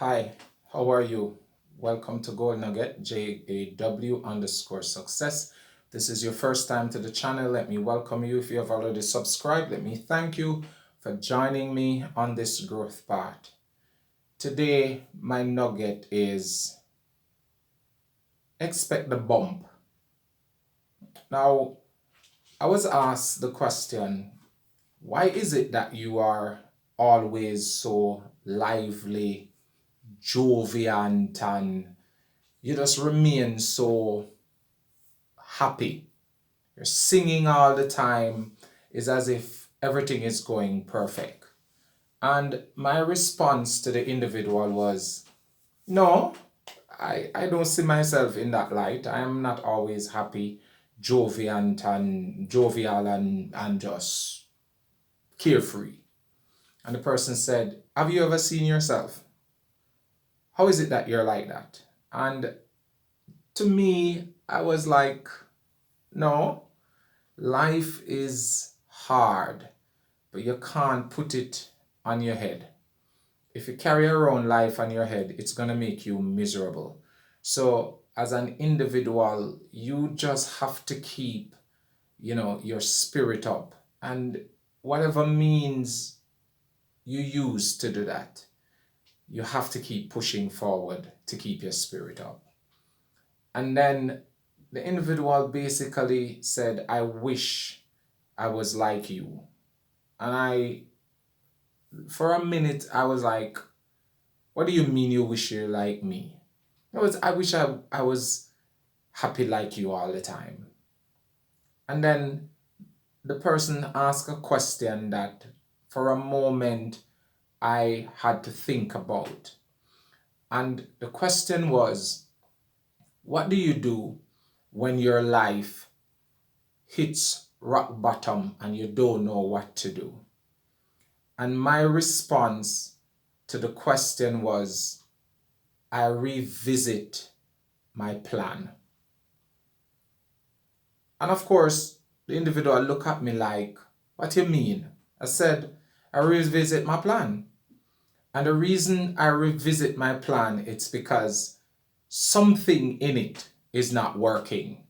Hi, how are you? Welcome to Gold Nugget, JAW_success. This is your first time to the channel. Let me welcome you. If you have already subscribed, let me thank you for joining me on this growth path. Today, my nugget is expect the bump. Now, I was asked the question, why is it that you are always so lively, joviant, and you just remain so happy? You're singing all the time. It's as if everything is going perfect. And my response to the individual was, no, I don't see myself in that light. I am not always happy, jovial and just carefree. And the person said, have you ever seen yourself? How is it that you're like that? And to me, I was like, no, life is hard, but you can't put it on your head. If you carry around life on your head, it's going to make you miserable. So, as an individual, you just have to keep, your spirit up. And whatever means you use to do that, you have to keep pushing forward to keep your spirit up. And then the individual basically said, I wish I was like you. And for a minute, I was like, what do you mean you wish you're like me? I wish I was happy like you all the time. And then the person asked a question that for a moment I had to think about. And the question was, what do you do when your life hits rock bottom and you don't know what to do? And my response to the question was, I revisit my plan. And of course, the individual looked at me like, what do you mean? I said, I revisit my plan. And the reason I revisit my plan, it's because something in it is not working,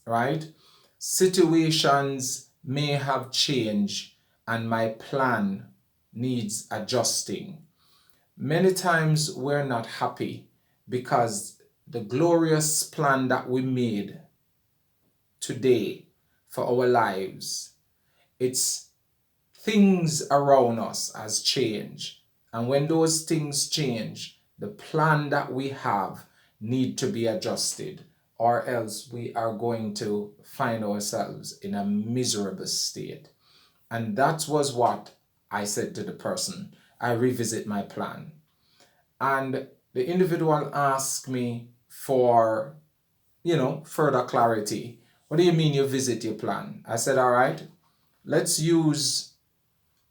right? Situations may have changed and my plan needs adjusting. Many times we're not happy because the glorious plan that we made today for our lives, it's things around us has changed. And when those things change, the plan that we have need to be adjusted, or else we are going to find ourselves in a miserable state. And that was what I said to the person. I revisit my plan. And the individual asked me for, further clarity. What do you mean you visit your plan? I said, all right, let's use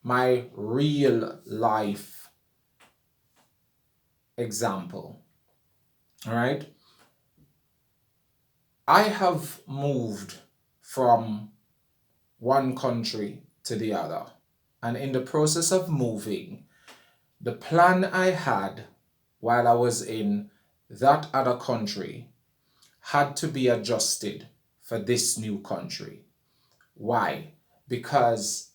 my real life example. All right. I have moved from one country to the other. And in the process of moving, the plan I had while I was in that other country had to be adjusted for this new country. Why? Because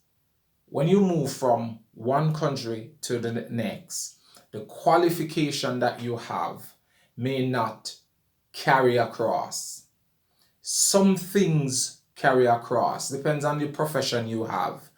when you move from one country to the next, the qualification that you have may not carry across. Some things carry across, depends on the profession you have.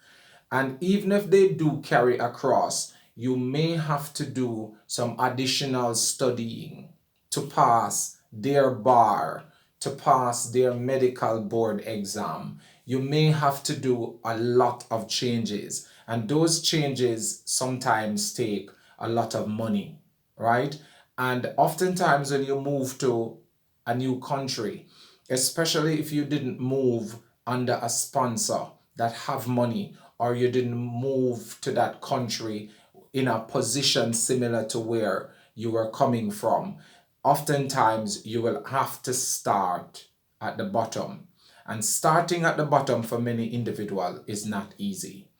And even if they do carry across, you may have to do some additional studying to pass their bar, to pass their medical board exam. You may have to do a lot of changes, and those changes sometimes take a lot of money, right? And oftentimes when you move to a new country, especially if you didn't move under a sponsor that have money, or you didn't move to that country in a position similar to where you were coming from, oftentimes you will have to start at the bottom. And starting at the bottom for many individuals is not easy.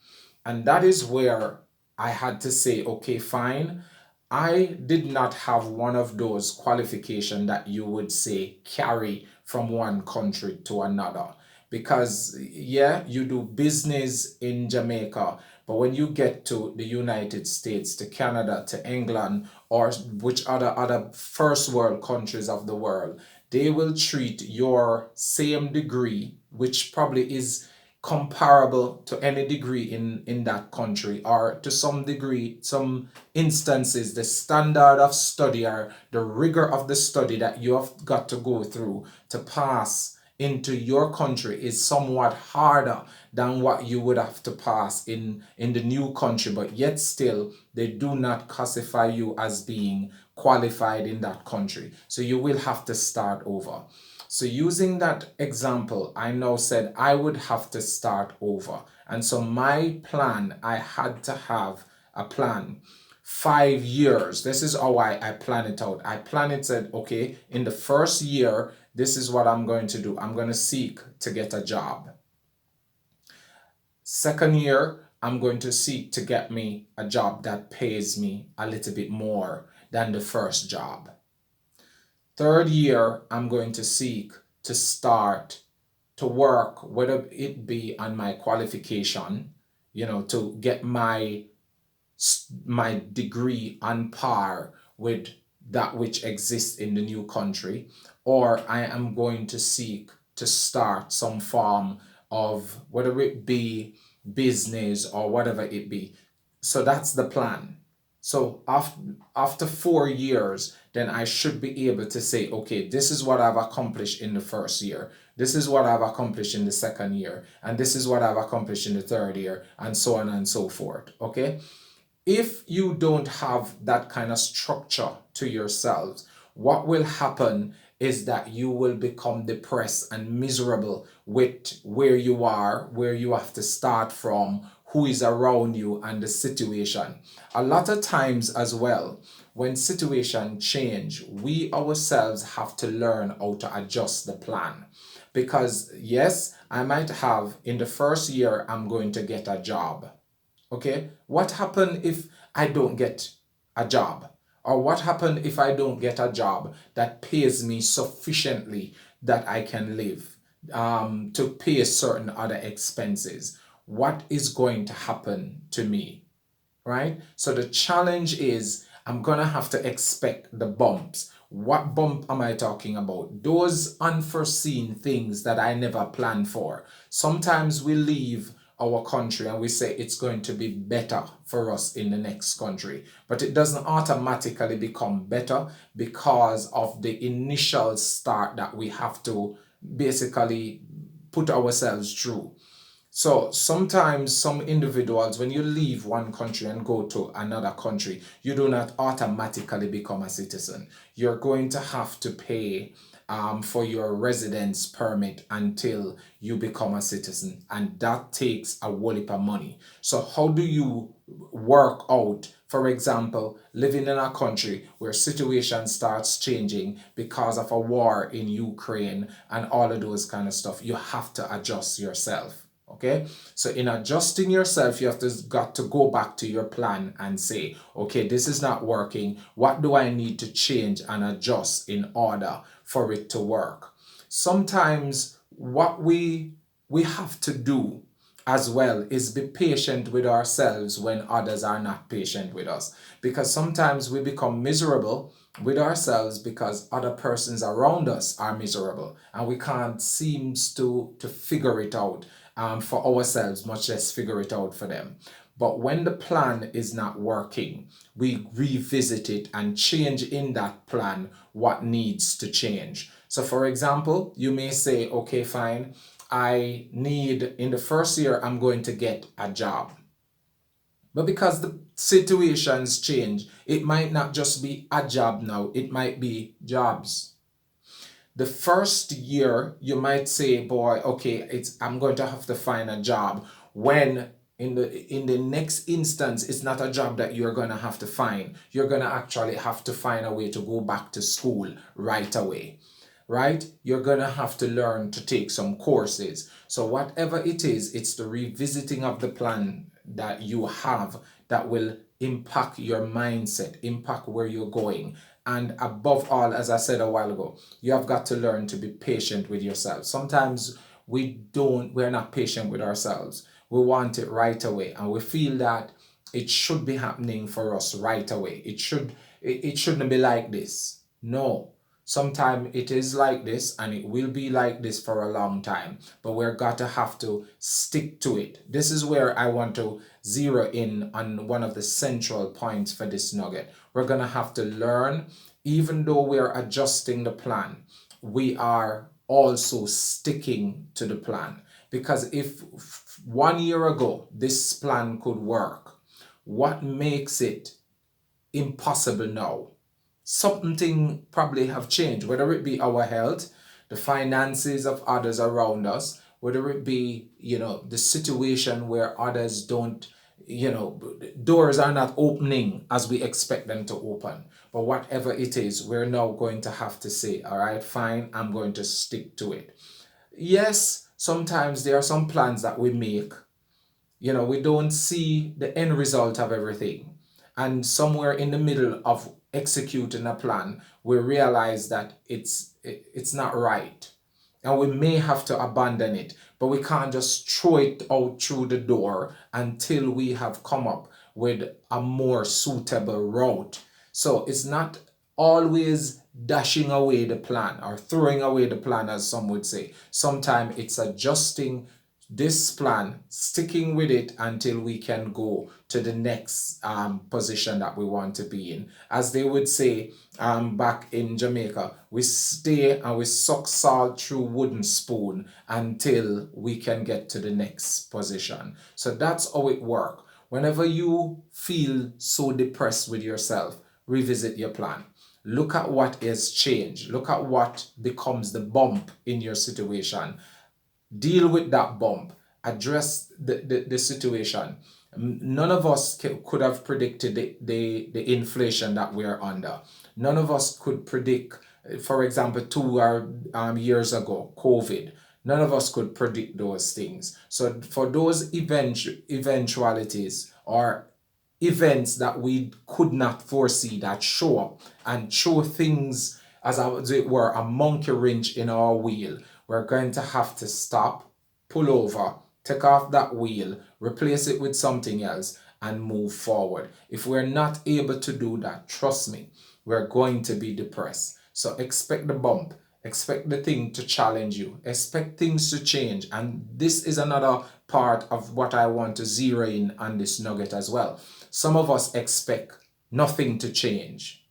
And that is where I had to say, okay, fine, I did not have one of those qualifications that you would say carry from one country to another. Because, yeah, you do business in Jamaica, but when you get to the United States, to Canada, to England, or which other first world countries of the world, they will treat your same degree, which probably is comparable to any degree in that country, or to some degree, some instances, the standard of study or the rigor of the study that you have got to go through to pass into your country is somewhat harder than what you would have to pass in the new country, but yet still they do not classify you as being qualified in that country, so you will have to start over. So using that example, I now said I would have to start over. And so my plan, I had to have a plan. 5 years, this is how I plan it out. I plan it, said, okay, in the first year, this is what I'm going to do. I'm going to seek to get a job. Second year, I'm going to seek to get me a job that pays me a little bit more than the first job. Third year, I'm going to seek to start to work, whether it be on my qualification, to get my degree on par with that which exists in the new country, or I am going to seek to start some form of, whether it be business or whatever it be. So that's the plan. So after 4 years, then I should be able to say, okay, this is what I've accomplished in the first year. This is what I've accomplished in the second year. And this is what I've accomplished in the third year, and so on and so forth. Okay? If you don't have that kind of structure to yourselves, what will happen is that you will become depressed and miserable with where you are, where you have to start from, who is around you, and the situation. A lot of times as well, when situation change, we ourselves have to learn how to adjust the plan. Because yes, I might have, in the first year, I'm going to get a job. Okay, what happened if I don't get a job? Or what happened if I don't get a job that pays me sufficiently that I can live, to pay certain other expenses? What is going to happen to me? Right? So the challenge is, I'm going to have to expect the bumps. What bump am I talking about? Those unforeseen things that I never planned for. Sometimes we leave our country and we say it's going to be better for us in the next country, but it doesn't automatically become better because of the initial start that we have to basically put ourselves through. So sometimes some individuals, when you leave one country and go to another country, you do not automatically become a citizen. You're going to have to pay for your residence permit until you become a citizen, and that takes a whole heap of money. So how do you work out, for example, living in a country where situation starts changing because of a war in Ukraine and all of those kind of stuff? You have to adjust yourself. Okay, so in adjusting yourself, you have got to go back to your plan and say, okay, this is not working. What do I need to change and adjust in order for it to work? Sometimes what we have to do as well is be patient with ourselves when others are not patient with us, because sometimes we become miserable with ourselves because other persons around us are miserable and we can't seem to figure it out for ourselves, much less figure it out for them. But when the plan is not working, we revisit it and change in that plan what needs to change. So for example, you may say, okay, fine, I need, in the first year, I'm going to get a job. But because the situations change, it might not just be a job now, it might be jobs. The first year, you might say, boy, okay, I'm going to have to find a job, when in the next instance, it's not a job that you're going to have to find. You're going to actually have to find a way to go back to school right away. Right? You're going to have to learn to take some courses. So whatever it is, it's the revisiting of the plan that you have that will impact your mindset, impact where you're going. And above all, as I said a while ago, you have got to learn to be patient with yourself. Sometimes we're not patient with ourselves. We want it right away, and we feel that it should be happening for us right away. It shouldn't be like this. No. Sometimes it is like this, and it will be like this for a long time, but we're got to have to stick to it. This is where I want to zero in on one of the central points for this nugget. We're going to have to learn, even though we're adjusting the plan, we are also sticking to the plan. Because if 1 year ago this plan could work, what makes it impossible now? Something probably have changed, whether it be our health, the finances of others around us, whether it be, the situation where others don't, doors are not opening as we expect them to open. But whatever it is, we're now going to have to say, all right, fine, I'm going to stick to it. Yes, sometimes there are some plans that we make, we don't see the end result of everything. And somewhere in the middle of executing a plan, we realize that it's not right. And we may have to abandon it, but we can't just throw it out through the door until we have come up with a more suitable route. So it's not always dashing away the plan or throwing away the plan, as some would say. Sometimes it's adjusting this plan, sticking with it until we can go to the next position that we want to be in. As they would say back in Jamaica, we stay and we suck salt through wooden spoon until we can get to the next position. So that's how it works. Whenever you feel so depressed with yourself, revisit your plan. Look at what has changed. Look at what becomes the bump in your situation. Deal with that bump, address the situation. None of us could have predicted the inflation that we're under. None of us could predict, for example, 2 years ago, COVID. None of us could predict those things. So for those eventualities or events that we could not foresee that show up and show things as it were a monkey wrench in our wheel, we're going to have to stop, pull over, take off that wheel, replace it with something else, and move forward. If we're not able to do that, trust me, we're going to be depressed. So expect the bump, expect the thing to challenge you, expect things to change. And this is another part of what I want to zero in on this nugget as well. Some of us expect nothing to change,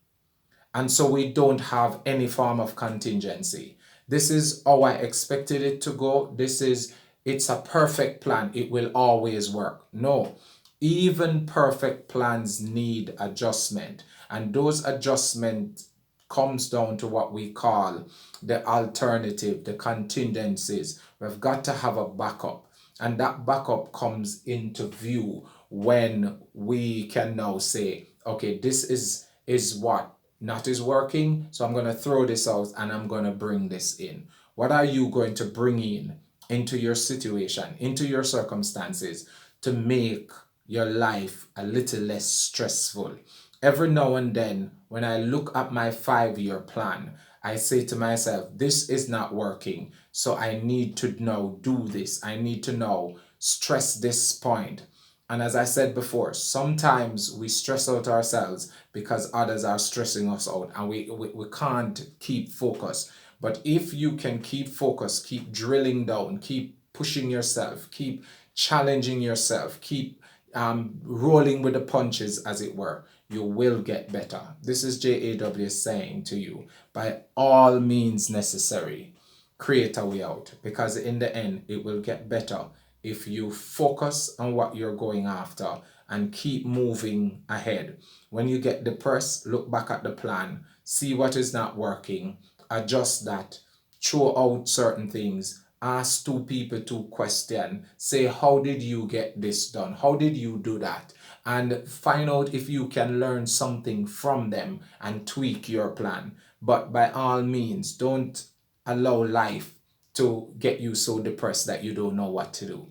and so we don't have any form of contingency. This is how I expected it to go. It's a perfect plan. It will always work. No, even perfect plans need adjustment. And those adjustments comes down to what we call the alternative, the contingencies. We've got to have a backup. And that backup comes into view when we can now say, okay, this is what not is working, so I'm going to throw this out and I'm going to bring this in. What are you going to bring in into your situation, into your circumstances to make your life a little less stressful? Every now and then, when I look at my 5 year plan, I say to myself, this is not working. So I need to now do this. I need to now stress this point. And as I said before, sometimes we stress out ourselves because others are stressing us out and we can't keep focus. But if you can keep focus, keep drilling down, keep pushing yourself, keep challenging yourself, keep rolling with the punches, as it were, you will get better. This is JAW saying to you, by all means necessary, create a way out, because in the end, it will get better if you focus on what you're going after and keep moving ahead. When you get depressed, look back at the plan, see what is not working, adjust that, throw out certain things, ask two people two questions, say, how did you get this done? How did you do that? And find out if you can learn something from them and tweak your plan. But by all means, don't allow life to get you so depressed that you don't know what to do.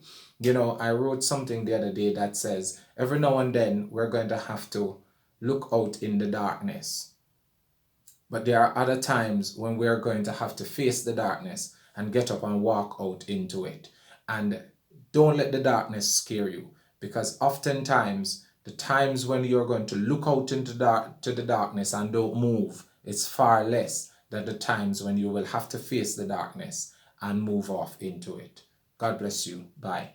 I wrote something the other day that says, Every now and then, we're going to have to look out in the darkness. But there are other times when we're going to have to face the darkness and get up and walk out into it. And don't let the darkness scare you, because oftentimes the times when you're going to look out into the darkness and don't move, it's far less than the times when you will have to face the darkness and move off into it. God bless you. Bye.